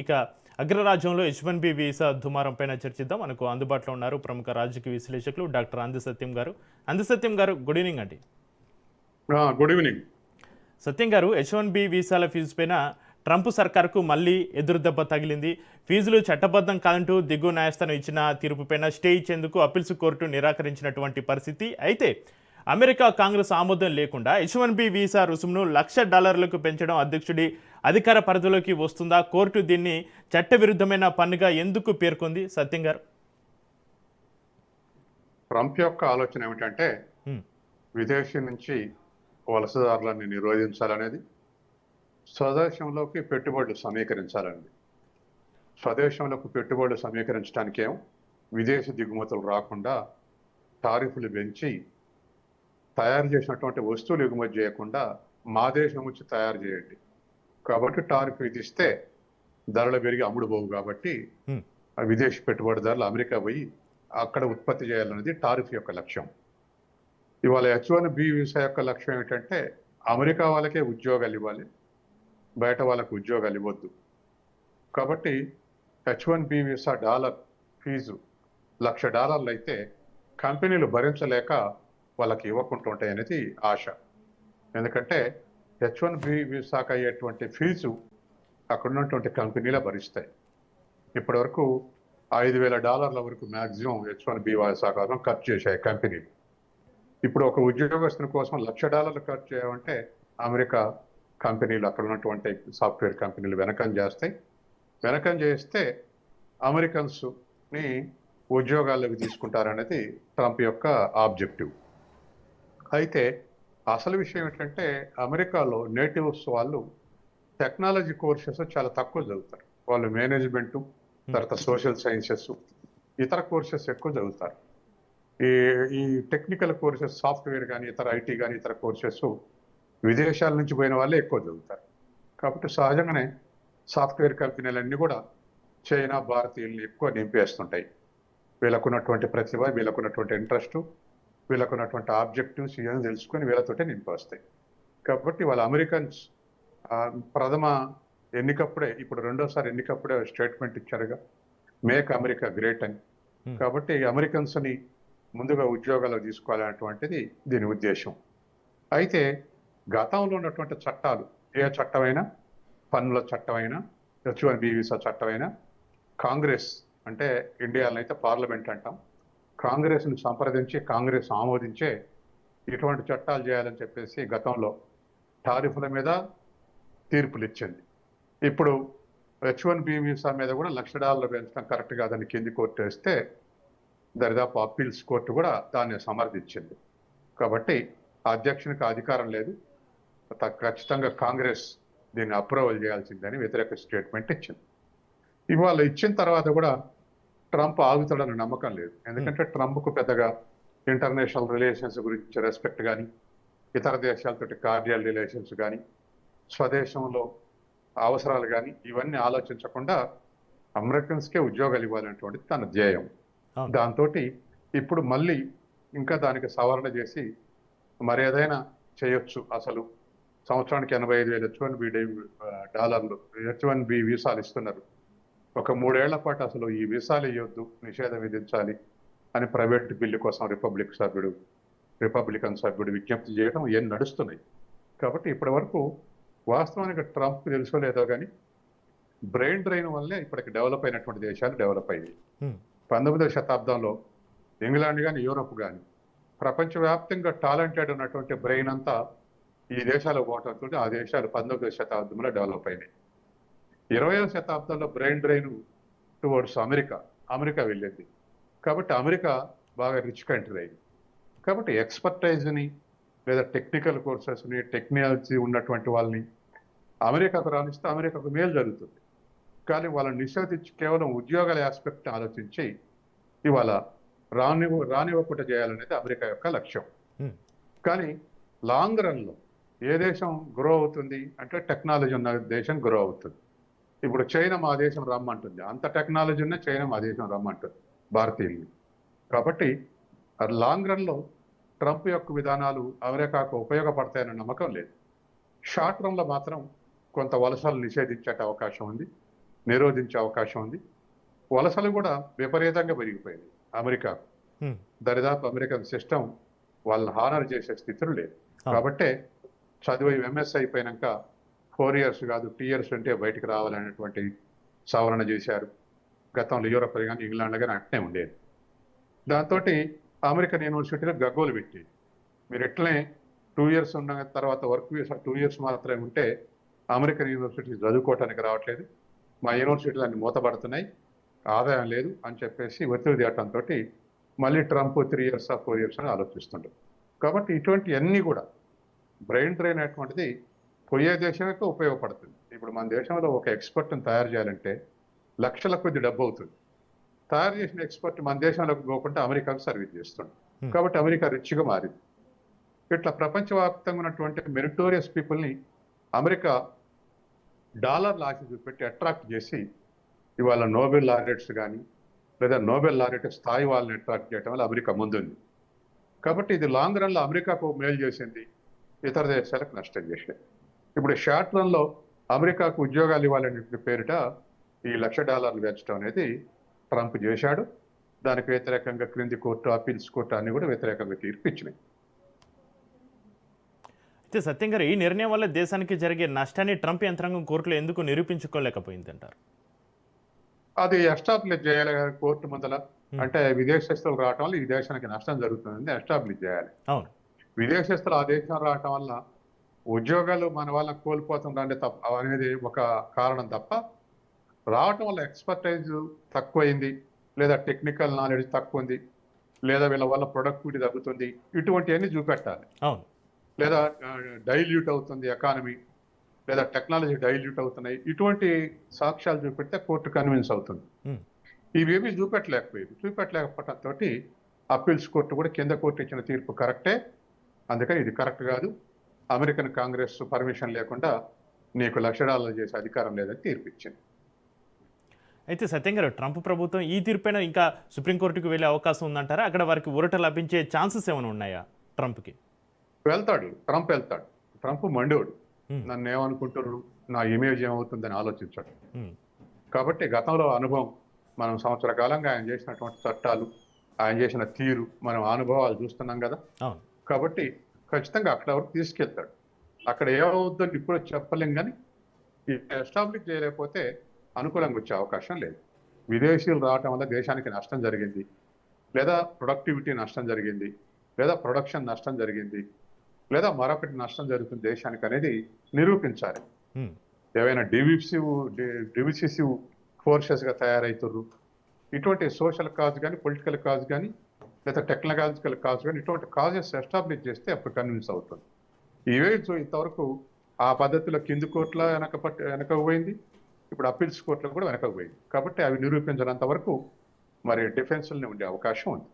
ఇక అగ్రరాజ్యంలో H1B visa దుమారం పైన చర్చిద్దాం. మనకు అందుబాటులో ఉన్నారు ప్రముఖ రాజకీయ విశ్లేషకులు డాక్టర్ అంది సత్యం గారు. అంది సత్యం గారు, గుడ్ ఈవినింగ్ అండి. Good evening. సత్యం గారు, H1B వీసాల ఫీజు పైన ట్రంప్ సర్కార్కు మళ్ళీ ఎదురుదెబ్బ తగిలింది. ఫీజులు చట్టబద్ధం కాదంటూ దిగువ న్యాయస్థానం ఇచ్చిన తీర్పుపైన స్టే ఇచ్చేందుకు అప్పీల్స్ కోర్టు నిరాకరించినటువంటి పరిస్థితి. అయితే అమెరికా కాంగ్రెస్ ఆమోదం లేకుండా H1B వీసా రుసుమును $1,00,000 పెంచడం అధ్యక్షుడి అధికార పరిధిలోకి వస్తుందా? కోర్టు దీన్ని చట్టవిరుద్ధమైన పన్నుగా ఎందుకు పేర్కొంది? సత్యం గారు, ట్రంప్ యొక్క ఆలోచన ఏమిటంటే విదేశీ నుంచి వలసదారులను నిరోధించాలనేది, స్వదేశంలోకి పెట్టుబడులు సమీకరించాలనేది. స్వదేశంలోకి పెట్టుబడులు సమీకరించడానికి విదేశీ దిగుమతులు రాకుండా టారిఫ్లు పెంచి తయారు చేసినటువంటి వస్తువులు ఎగుమతి చేయకుండా మా దేశం నుంచి తయారు చేయండి, కాబట్టి టారిఫ్ విధిస్తే ధరలు పెరిగి అమ్ముడు పోవు, కాబట్టి విదేశీ పెట్టుబడిదారులు అమెరికా పోయి అక్కడ ఉత్పత్తి చేయాలనేది టారిఫ్ యొక్క లక్ష్యం. ఇవాళ H1B వీసా యొక్క లక్ష్యం ఏమిటంటే అమెరికా వాళ్ళకే ఉద్యోగాలు ఇవ్వాలి, బయట వాళ్ళకు ఉద్యోగాలు ఇవ్వద్దు. కాబట్టి H1B వీసా ఫీజు $1,00,000 అయితే కంపెనీలు భరించలేక వాళ్ళకి ఇవ్వకుండా ఉంటాయి అనేది ఆశ. ఎందుకంటే H1B వీసాకు అయ్యేటువంటి ఫీజు అక్కడ ఉన్నటువంటి కంపెనీలు భరిస్తాయి. ఇప్పటి వరకు $5,000 వరకు మ్యాక్సిమం H1B వీసా కోసం ఖర్చు చేశాయి కంపెనీలు. ఇప్పుడు ఒక ఉద్యోగస్తుని కోసం $1,00,000 ఖర్చు చేయమంటే అమెరికా కంపెనీలు, అక్కడ ఉన్నటువంటి సాఫ్ట్వేర్ కంపెనీలు వెనకం చేస్తాయి. వెనకం చేస్తే అమెరికన్స్ని ఉద్యోగాల్లోకి తీసుకుంటారనేది ట్రంప్ యొక్క ఆబ్జెక్టివ్. అయితే అసలు విషయం ఏంటంటే అమెరికాలో నేటివ్స్ వాళ్ళు టెక్నాలజీ కోర్సెస్ చాలా తక్కువ చదువుతారు. వాళ్ళు మేనేజ్మెంటు, తర్వాత సోషల్ సైన్సెస్, ఇతర కోర్సెస్ ఎక్కువ చదువుతారు. ఈ టెక్నికల్ కోర్సెస్, సాఫ్ట్వేర్ కానీ ఇతర ఐటీ కానీ ఇతర కోర్సెస్ విదేశాల నుంచి పోయిన వాళ్ళే ఎక్కువ చదువుతారు. కాబట్టి సహజంగానే సాఫ్ట్వేర్ కంపెనీలన్నీ కూడా చైనా భారతీయుల్ని ఎక్కువ నింపేస్తుంటాయి. వీళ్ళకున్నటువంటి ప్రతిభ, వీళ్ళకున్నటువంటి ఇంట్రెస్ట్, వీళ్ళకున్నటువంటి ఆబ్జెక్టివ్స్ ఇవన్నీ తెలుసుకొని వీళ్ళతోటే నింపేస్తాయి. కాబట్టి వాళ్ళ అమెరికన్స్ ప్రథమ ఎన్నికప్పుడే, ఇప్పుడు రెండోసారి ఎన్నికప్పుడే స్టేట్మెంట్ ఇచ్చారుగా, మేక్ అమెరికా గ్రేట్ అని. కాబట్టి అమెరికన్స్ని ముందుగా ఉద్యోగాలు తీసుకోవాలనేటువంటిది దీని ఉద్దేశం. అయితే గతంలో ఉన్నటువంటి చట్టాలు, ఏ చట్టమైనా, పన్నుల చట్టమైనా, H1B వీసా చట్టమైనా, కాంగ్రెస్ అంటే ఇండియాలో అయితే పార్లమెంట్ అంటాం, కాంగ్రెస్ని సంప్రదించి కాంగ్రెస్ ఆమోదించే ఇటువంటి చట్టాలు చేయాలని చెప్పేసి గతంలో టారిఫ్ల మీద తీర్పులు ఇచ్చింది. ఇప్పుడు H1B వీసా మీద కూడా $1,00,000 పెంచడం కరెక్ట్ కాదని కింది కోర్టు వేస్తే దరిదాపు అప్పీల్స్ కోర్టు కూడా దాన్ని సమర్థించింది. కాబట్టి అధ్యక్షునికి అధికారం లేదు, ఖచ్చితంగా కాంగ్రెస్ దీన్ని అప్రూవల్ చేయాల్సిందని వ్యతిరేక స్టేట్మెంట్ ఇచ్చింది. ఇవాళ ఇచ్చిన తర్వాత కూడా ట్రంప్ ఆగుతాడన్న నమ్మకం లేదు. ఎందుకంటే ట్రంప్కు పెద్దగా ఇంటర్నేషనల్ రిలేషన్స్ గురించి రెస్పెక్ట్ కానీ, ఇతర దేశాలతోటి కార్డియల్ రిలేషన్స్ కానీ, స్వదేశంలో అవసరాలు కానీ ఇవన్నీ ఆలోచించకుండా అమెరికన్స్కే ఉద్యోగాలు ఇవ్వాలనేటువంటిది తన ధ్యేయం. దాంతో ఇప్పుడు మళ్ళీ ఇంకా దానికి సవరణ చేసి మరి ఏదైనా చేయొచ్చు. అసలు సంవత్సరానికి 85,000 H1B వీసాలు ఇస్తున్నారు. ఒక 3 ఏళ్ల పాటు అసలు ఈ వీసాలు ఇవ్వద్దు, నిషేధం విధించాలి అని ప్రైవేట్ బిల్లు కోసం రిపబ్లికన్ సభ్యుడు విజ్ఞప్తి చేయడం ఏం నడుస్తున్నాయి. కాబట్టి ఇప్పటి వరకు వాస్తవానికి ట్రంప్ తెలుసో లేదో కానీ బ్రెయిన్ డ్రైన్ వల్లే ఇప్పటికి డెవలప్ అయినటువంటి దేశాలు డెవలప్ అయ్యాయి. 19వ శతాబ్దంలో ఇంగ్లాండ్ కానీ, యూరోప్ కానీ ప్రపంచవ్యాప్తంగా టాలెంటెడ్ ఉన్నటువంటి బ్రెయిన్ అంతా ఈ దేశాలు పోవడంతో ఆ దేశాలు 19వ శతాబ్దంలో డెవలప్ అయినాయి. 20వ శతాబ్దంలో బ్రెయిన్ డ్రైన్ టువర్డ్స్ అమెరికా వెళ్ళింది. కాబట్టి అమెరికా బాగా రిచ్ కంట్రీ అయింది. కాబట్టి ఎక్స్పర్టైజ్ని లేదా టెక్నికల్ కోర్సెస్ని, టెక్నాలజీ ఉన్నటువంటి వాళ్ళని అమెరికాకు రాణిస్తే అమెరికాకు మేలు జరుగుతుంది. కానీ వాళ్ళని నిషేధించి కేవలం ఉద్యోగాల ఆస్పెక్ట్ ఆలోచించి ఇవాళ రానివ్వకుండా చేయాలనేది అమెరికా యొక్క లక్ష్యం. కానీ లాంగ్ రన్లో ఏ దేశం గ్రో అవుతుంది అంటే టెక్నాలజీ ఉన్న దేశం గ్రో అవుతుంది. ఇప్పుడు చైనా మా దేశం రమ్మంటుంది, అంత టెక్నాలజీ ఉన్న చైనా మా దేశం రమ్మంటుంది భారతీయుల్ని. కాబట్టి లాంగ్ రన్లో ట్రంప్ యొక్క విధానాలు అమెరికాకు ఉపయోగపడతాయన్న నమ్మకం లేదు. షార్ట్ రన్లో మాత్రం కొంత వలసలు నిషేధించే అవకాశం ఉంది. నిరోధించే అవకాశం ఉంది. వలసలు కూడా విపరీతంగా పెరిగిపోయింది అమెరికా. దరిదాపు అమెరికన్ సిస్టమ్ వాళ్ళని హానర్ చేసే స్థితిలో లేదు. కాబట్టే చదువు ఎంఎస్ అయిపోయినాక 4 years కాదు 2 years అంటే బయటికి రావాలనేటువంటి సవరణ చేశారు. గతంలో యూరోప్ కానీ ఇంగ్లాండ్ కానీ అట్నే ఉండేది. దాంతో అమెరికన్ యూనివర్సిటీలో గగ్గోలు పెట్టి మీరు ఎట్లనే 2 years ఉన్న తర్వాత వర్క్ వీసా 2 years మాత్రమే ఉంటే అమెరికన్ యూనివర్సిటీ చదువుకోవటానికి రావట్లేదు, మా యూనివర్సిటీలు అన్ని మూతపడుతున్నాయి, ఆదాయం లేదు అని చెప్పేసి ఒత్తిడి తేవటంతో మళ్ళీ ట్రంప్ 3 years 4 years అని ఆలోచిస్తుంటారు. కాబట్టి ఇటువంటి అన్నీ కూడా బ్రెయిన్ డ్రైన్ అనేటువంటిది పోయే దేశానికి ఉపయోగపడుతుంది. ఇప్పుడు మన దేశంలో ఒక ఎక్స్పర్ట్ని తయారు చేయాలంటే లక్షల కొద్ది డబ్బు అవుతుంది. తయారు చేసిన ఎక్స్పర్ట్ మన దేశంలోకి పోకుండా అమెరికాకు సర్వీస్ చేస్తుంది. కాబట్టి అమెరికా రిచ్గా మారింది. ఇట్లా ప్రపంచవ్యాప్తంగా ఉన్నటువంటి మెరిటోరియస్ పీపుల్ని అమెరికా డాలర్ల ఆశ చూపెట్టి అట్రాక్ట్ చేసి ఇవాళ నోబెల్ లారెట్స్ కానీ లేదా నోబెల్ లారెట్ స్థాయి వాళ్ళని అట్రాక్ట్ చేయడం వల్ల అమెరికా ముందుంది. కాబట్టి ఇది లాంగ్ రన్లో అమెరికాకు మేలు చేసింది, ఇతర దేశాలకు నష్టం చేసింది. ఇప్పుడు షార్ట్ రన్లో అమెరికాకు ఉద్యోగాలు ఇవ్వాలనే పేరిట ఈ $1,00,000 పెంచడం అనేది ట్రంప్ చేశాడు. దానికి వ్యతిరేకంగా క్రింది కోర్టు, అప్పీల్స్ కోర్టు అన్ని కూడా వ్యతిరేకంగా తీర్పు ఇచ్చినాయి. అయితే సత్యం గారు, ఈ నిర్ణయం వల్ల దేశానికి జరిగే నష్టాన్ని ట్రంప్ యంత్రాంగం కోర్టులో ఎందుకు నిరూపించుకోలేకపోయిందంటారు? అది ఎస్టాబ్లిష్ చేయాలి కోర్టు ముందల. అంటే విదేశస్తులు రావటం వల్ల ఈ దేశానికి నష్టం జరుగుతుందని ఎస్టాబ్లిష్ చేయాలి. అవును, విదేశస్తులు ఆ దేశం రావటం వల్ల ఉద్యోగాలు మన వాళ్ళని కోల్పోతుందంటే తప్ప అనేది ఒక కారణం తప్ప, రావటం వల్ల ఎక్స్పర్టైజ్ తక్కువైంది, లేదా టెక్నికల్ నాలెడ్జ్ తక్కువ ఉంది, లేదా వీళ్ళ వల్ల ప్రొడక్టివిటీ తగ్గుతుంది, ఇటువంటివన్నీ చూపెట్టాలి. అవును, లేదా డైల్యూట్ అవుతుంది ఎకానమీ, లేదా టెక్నాలజీ డైల్యూట్ అవుతున్నాయి, ఇటువంటి సాక్ష్యాలు చూపెడితే కోర్టు కన్విన్స్ అవుతుంది. ఇవేమీ చూపెట్టలేకపోవడంతో అప్పీల్స్ కోర్టు కూడా కింద కోర్టు ఇచ్చిన తీర్పు కరెక్టే, అందుకని ఇది కరెక్ట్ కాదు, అమెరికన్ కాంగ్రెస్ పర్మిషన్ లేకుండా నీకు $1,00,000 చేసే అధికారం లేదని తీర్పు ఇచ్చింది. అయితే సత్యం గారు, ట్రంప్ ప్రభుత్వం ఈ తీర్పైన ఇంకా సుప్రీంకోర్టుకు వెళ్ళే అవకాశం ఉందంటారా? అక్కడ వారికి ఊరట లభించే ఛాన్సెస్ ఏమైనా ఉన్నాయా ట్రంప్కి? ట్రంప్ వెళ్తాడు. ట్రంప్ మండోడు, నన్ను ఏమనుకుంటారు, నా ఇమేజ్ ఏమవుతుందని ఆలోచించాడు. కాబట్టి గతంలో అనుభవం, మనం సంవత్సర కాలంగా ఆయన చేసినటువంటి చట్టాలు, ఆయన చేసిన తీరు, మనం అనుభవాలు చూస్తున్నాం కదా. కాబట్టి ఖచ్చితంగా అక్కడ వరకు తీసుకెళ్తాడు. అక్కడ ఏమవుతుందని ఇప్పుడు చెప్పలేం, కానీ ఎస్టాబ్లిష్ చేయలేకపోతే అనుకూలంగా వచ్చే అవకాశం లేదు. విదేశీయులు రావటం వల్ల దేశానికి నష్టం జరిగింది, లేదా ప్రొడక్టివిటీ నష్టం జరిగింది, లేదా ప్రొడక్షన్ నష్టం జరిగింది, లేదా మరొకటి నష్టం జరుగుతుంది దేశానికి అనేది నిరూపించాలి. ఏవైనా డివిసిసివ్ ఫోర్సెస్గా తయారవుతుర్రు, ఇటువంటి సోషల్ కాజ్ కానీ, పొలిటికల్ కాజ్ కానీ, లేదా టెక్నాలజికల్ కాజ్ కానీ, ఇటువంటి కాజెస్ ఎస్టాబ్లిష్ చేస్తే అప్పుడు కన్విన్స్ అవుతుంది. ఇవే ఇంతవరకు ఆ పద్ధతిలో కింది కోర్టులో వెనకకు పోయింది, ఇప్పుడు అప్పీల్స్ కోర్టులో కూడా వెనకకు పోయింది. కాబట్టి అవి నిరూపించినంత వరకు మరి డిఫెన్స్లోనే ఉండే అవకాశం ఉంది.